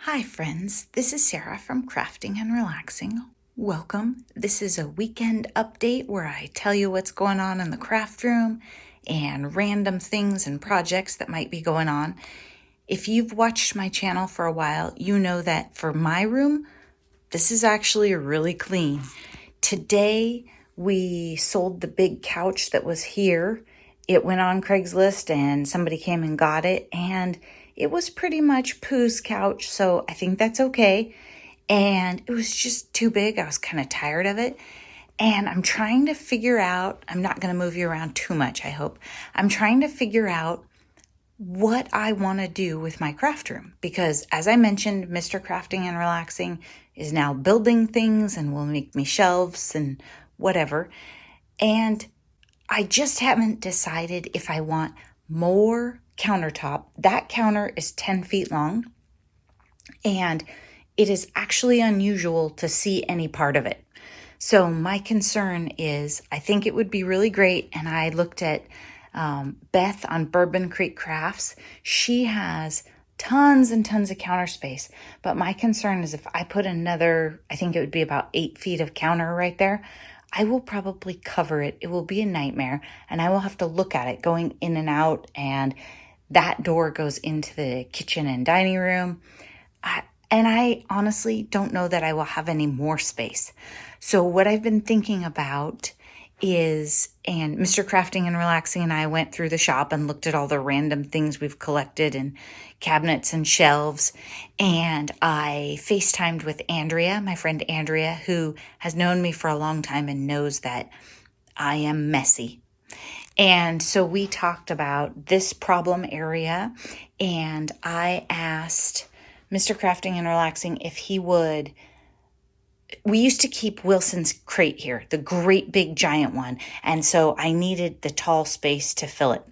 Hi friends, this is Sarah from Crafting and Relaxing. Welcome. This is a weekend update where I tell you what's going on in the craft room and random things and projects that might be going on. If you've watched my channel for a while, you know that for my room, this is actually really clean. Today, we sold the big couch that was here. It went on Craigslist and somebody came and got it, and it was pretty much Pooh's couch, so I think that's okay. And it was just too big. I was kind of tired of it. And I'm trying to figure out, I'm not going to move you around too much, I hope. I'm trying to figure out what I want to do with my craft room, because as I mentioned, Mr. Crafting and Relaxing is now building things and will make me shelves and whatever. And I just haven't decided if I want more countertop. That counter is 10 feet long, and it is actually unusual to see any part of it. So my concern is, I think it would be really great, and I looked at Beth on Bourbon Creek Crafts. She has tons and tons of counter space, but my concern is if I put another, I think it would be about 8 feet of counter right there, I will probably cover it. It will be a nightmare, and I will have to look at it going in and out, and that door goes into the kitchen and dining room. And I honestly don't know that I will have any more space. So what I've been thinking about is, and Mr. Crafting and Relaxing and I went through the shop and looked at all the random things we've collected and cabinets and shelves. And I FaceTimed with Andrea, my friend Andrea, who has known me for a long time and knows that I am messy. And so we talked about this problem area, and I asked Mr. Crafting and Relaxing if he would. We used to keep Wilson's crate here, the great big giant one, and so I needed the tall space to fill it.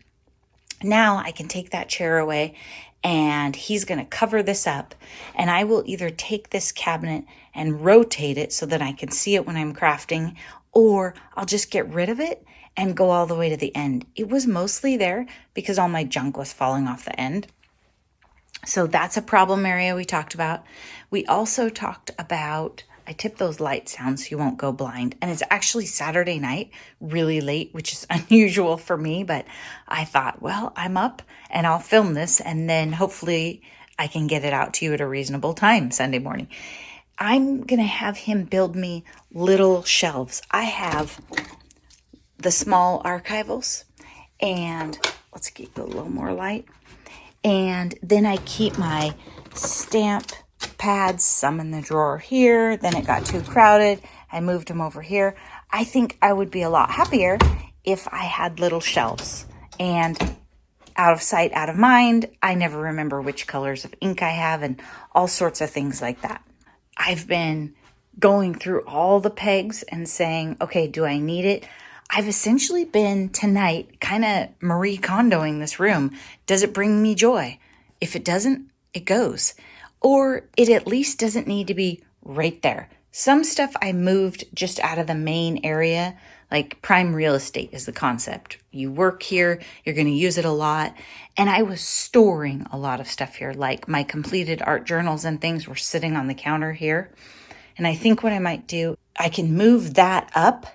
Now I can take that chair away, and he's going to cover this up, and I will either take this cabinet and rotate it so that I can see it when I'm crafting, or I'll just get rid of it and go all the way to the end. It was mostly there because all my junk was falling off the end. So that's a problem area we talked about. We also talked about, I tipped those lights down so you won't go blind. And it's actually Saturday night, really late, which is unusual for me. But I thought, well, I'm up and I'll film this, and then hopefully I can get it out to you at a reasonable time Sunday morning. I'm going to have him build me little shelves. I have the small archivals, and let's keep a little more light. And then I keep my stamp pads, some in the drawer here. Then it got too crowded. I moved them over here. I think I would be a lot happier if I had little shelves. And out of sight, out of mind, I never remember which colors of ink I have and all sorts of things like that. I've been going through all the pegs and saying, okay, do I need it? I've essentially been tonight kind of Marie Kondoing this room. Does it bring me joy? If it doesn't, it goes. Or it at least doesn't need to be right there. Some stuff I moved just out of the main area, like prime real estate is the concept. You work here, you're going to use it a lot. And I was storing a lot of stuff here, like my completed art journals and things were sitting on the counter here. And I think what I might do, I can move that up.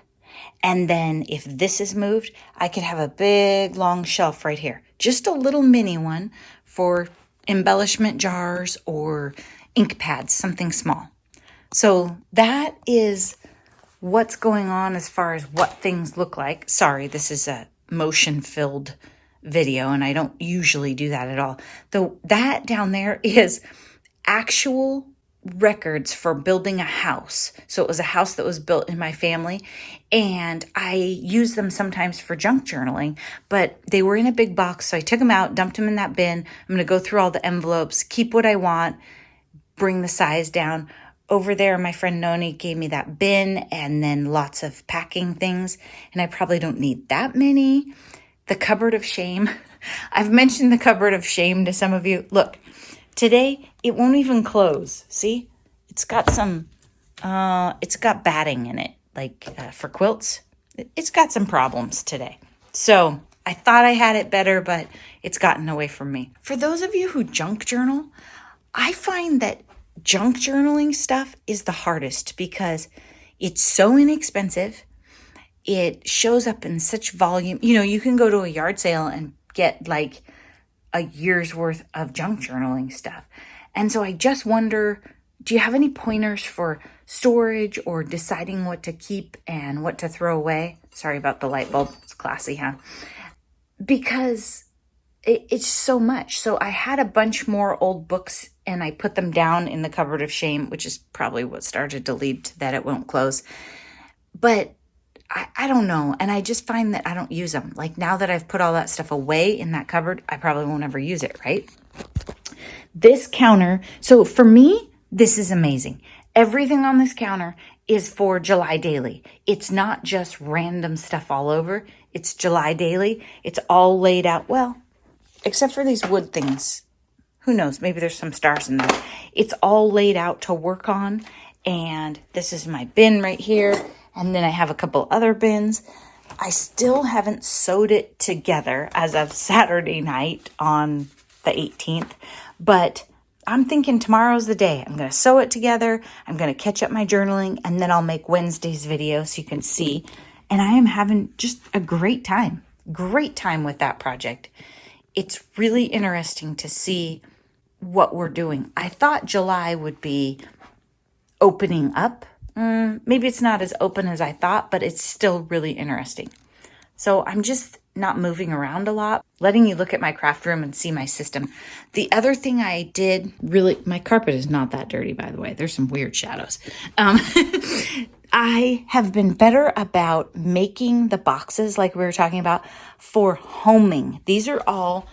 And then if this is moved, I could have a big long shelf right here. Just a little mini one for embellishment jars or ink pads, something small. So that is what's going on as far as what things look like. Sorry, this is a motion-filled video, and I don't usually do that at all. Though that down there is actual records for building a house. So it was a house that was built in my family, and I use them sometimes for junk journaling, but they were in a big box. So I took them out, dumped them in that bin. I'm going to go through all the envelopes, keep what I want, bring the size down. Over there, my friend Noni gave me that bin and then lots of packing things, and I probably don't need that many. The cupboard of shame. I've mentioned the cupboard of shame to some of you. Look, today, it won't even close. See? It's got some, it's got batting in it, like for quilts. It's got some problems today. So I thought I had it better, but it's gotten away from me. For those of you who junk journal, I find that junk journaling stuff is the hardest because it's so inexpensive. It shows up in such volume. You can go to a yard sale and get like a year's worth of junk journaling stuff. And so I just wonder, do you have any pointers for storage or deciding what to keep and what to throw away? Sorry about the light bulb. It's classy, huh? Because it's so much. So I had a bunch more old books and I put them down in the cupboard of shame, which is probably what started to lead to that it won't close. But I don't know. And I just find that I don't use them. Like now that I've put all that stuff away in that cupboard, I probably won't ever use it, right? This counter, so for me, this is amazing. Everything on this counter is for July Daily. It's not just random stuff all over. It's July Daily. It's all laid out. Well, except for these wood things. Who knows? Maybe there's some stars in there. It's all laid out to work on. And this is my bin right here. And then I have a couple other bins. I still haven't sewed it together as of Saturday night on the 18th. But I'm thinking tomorrow's the day. I'm going to sew it together. I'm going to catch up my journaling. And then I'll make Wednesday's video so you can see. And I am having just a great time. Great time with that project. It's really interesting to see what we're doing. I thought July would be opening up. Maybe it's not as open as I thought, but it's still really interesting. So I'm just not moving around a lot, letting you look at my craft room and see my system. The other thing I did my carpet is not that dirty, by the way. There's some weird shadows. I have been better about making the boxes like we were talking about for homing. These are all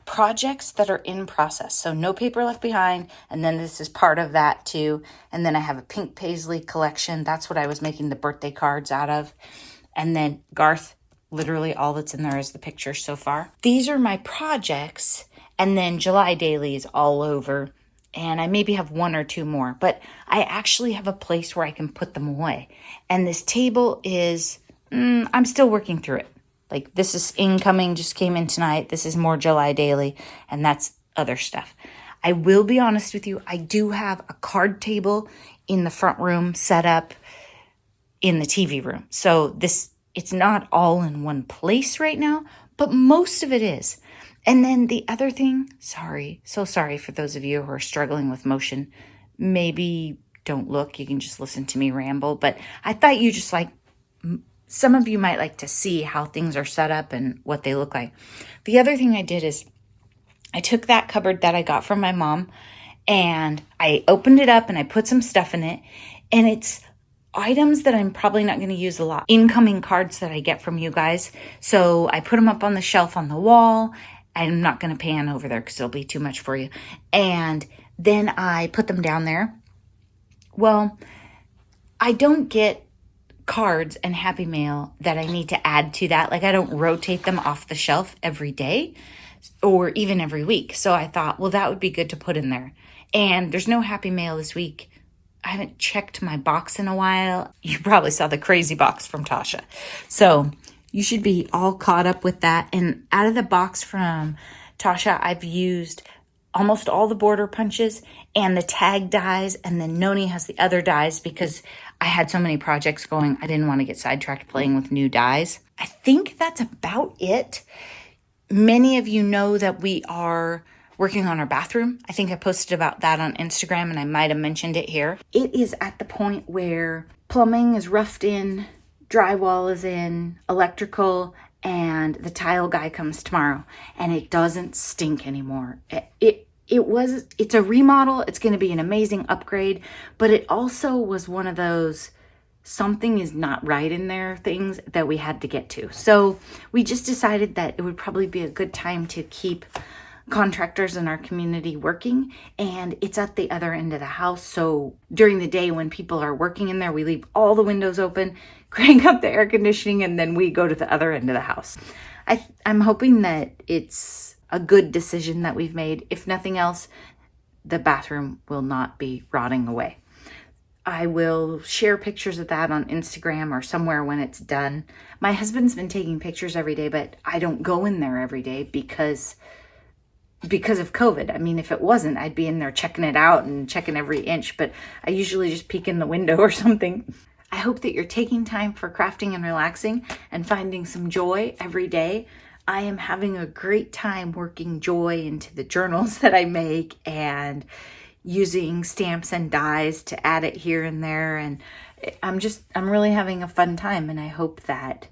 projects that are in process. So no paper left behind. And then this is part of that too. And then I have a pink paisley collection. That's what I was making the birthday cards out of. And then Garth, literally all that's in there is the picture so far. These are my projects. And then July Daily is all over. And I maybe have one or two more. But I actually have a place where I can put them away. And this table is, I'm still working through it. Like this is incoming, just came in tonight. This is more July Daily, and that's other stuff. I will be honest with you. I do have a card table in the front room set up in the TV room. So it's not all in one place right now, but most of it is. And then the other thing, so sorry for those of you who are struggling with motion. Maybe don't look. You can just listen to me ramble. But I thought you just some of you might like to see how things are set up and what they look like. The other thing I did is I took that cupboard that I got from my mom and I opened it up and I put some stuff in it. And it's items that I'm probably not going to use a lot. Incoming cards that I get from you guys. So I put them up on the shelf on the wall. I'm not going to pan over there because it'll be too much for you. And then I put them down there. Well, I don't get cards and Happy Mail that I need to add to that. Like I don't rotate them off the shelf every day or even every week. So I thought, well, that would be good to put in there. And there's no Happy Mail this week. I haven't checked my box in a while. You probably saw the crazy box from Tasha. So you should be all caught up with that. And out of the box from Tasha, I've used almost all the border punches and the tag dies. And then Noni has the other dies because I had so many projects going. I didn't want to get sidetracked playing with new dies. I think that's about it. Many of you know that we are working on our bathroom. I think I posted about that on Instagram and I might have mentioned it here. It is at the point where plumbing is roughed in, drywall is in, electrical, and the tile guy comes tomorrow and it doesn't stink anymore. It's a remodel. It's going to be an amazing upgrade, but it also was one of those something is not right in there things that we had to get to. So we just decided that it would probably be a good time to keep contractors in our community working, and it's at the other end of the house. So during the day when people are working in there, we leave all the windows open, crank up the air conditioning, and then we go to the other end of the house. I'm hoping that it's a good decision that we've made. If nothing else, the bathroom will not be rotting away. I will share pictures of that on Instagram or somewhere when it's done. My husband's been taking pictures every day, but I don't go in there every day because because of COVID. I mean, if it wasn't, I'd be in there checking it out and checking every inch, but I usually just peek in the window or something. I hope that you're taking time for crafting and relaxing and finding some joy every day. I am having a great time working joy into the journals that I make and using stamps and dies to add it here and there. And I'm really having a fun time. And I hope that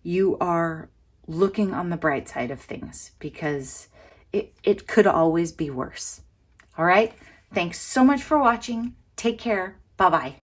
you are looking on the bright side of things, because it could always be worse. All right. Thanks so much for watching. Take care. Bye-bye.